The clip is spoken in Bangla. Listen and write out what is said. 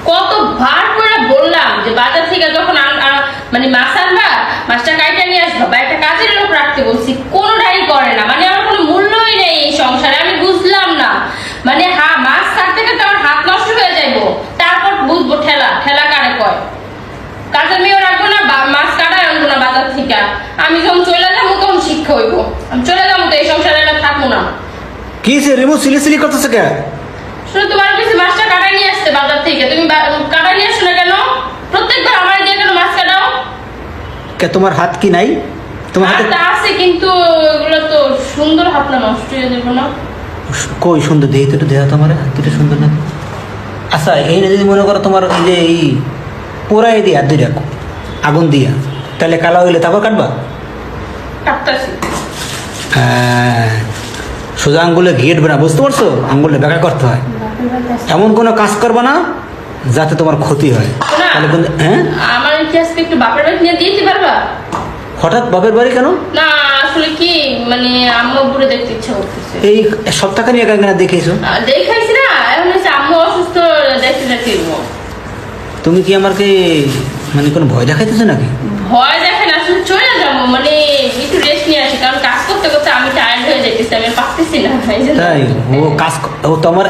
কতবার করে বললাম যে বাজার থেকে যখন মানে মাছ আনবা মাছটা কাইটা নিয়ে আসবা বা একটা কাজের লোক রাখতে বলছি, কোনোটাই করে না। মানে আমার কোনো মূল্যই নেই এই সংসারে। আমি বুঝলাম না, মানে মাছ কাটতে কাটতে আমার হাত নষ্ট হয়ে যাইবো, তারপর বুঝবো ঠেলা ঠেলা কারে কয়। কাজের মেয়েও রাখবো না, মাছ কাটাই আনবো না বাজার থেকে। আমি যখন চলে যাবো তখন শিক্ষা হইব। আমি চলে যাবো তো এই সংসারে আর থাকবো না। কি সে রিমু সিলি করতেছে কে? শুধু তোমার কাছে মাছটা কাটাই নিয়ে আসতে বাজার থেকে, তুমি কাটাই নিয়ে আসো না কেন? প্রত্যেকবার আমার দিয়ে কেন মাছ কাটাও? কে তোমার হাত কি নাই? তোমার হাতে হাতটা আছে, কিন্তু এগুলো তো সুন্দর হাত না, নষ্ট হয়ে যাবে না? কই সুন্দর দেই তো, একটু দেয়া তোমার হাতটা সুন্দর না। আচ্ছা এই না যদি মনে করো তোমার এই যে এই পোড়াই দিয়া দুই রাখো আগুন দিয়া, তাহলে কালা হইলে তারপর কাটবা। কাটতাছি। হ্যাঁ, সোজা আঙ্গুলে ঘিটবে না, বুঝতে পারছো? আঙ্গুলে বেকা করতে হয়। এমন কোনো কাজ করবা না যাতে তোমার ক্ষতি হয়। না, তাহলে কিন্তু হ্যাঁ, আমার কি আজকে একটু বাপের বাড়ি নিয়ে দিতে পারবা? হঠাৎ বাপের বাড়ি কেন? না আসলে কি, মানে আম্মু বুড়ে দেখতে ইচ্ছা করতেছে। এই সপ্তাহখানি একা একা দেখেছো? দেখাইছি না, এখন হচ্ছে আম্মু অসুস্থ, দেখতে দেখতে তুমি কি আমাকে মানে কোনো ভয় দেখাইতেছো নাকি? ভয় দেখেন, আসলে চলে যাবো, মানে একটু রেস্ট নিয়ে আসি, কারণ কাজ করতে করতে আমি টায়ার্ড হয়ে যাইতেছি, আমি পারতেছি না। তাই ও কাজ ও তোমার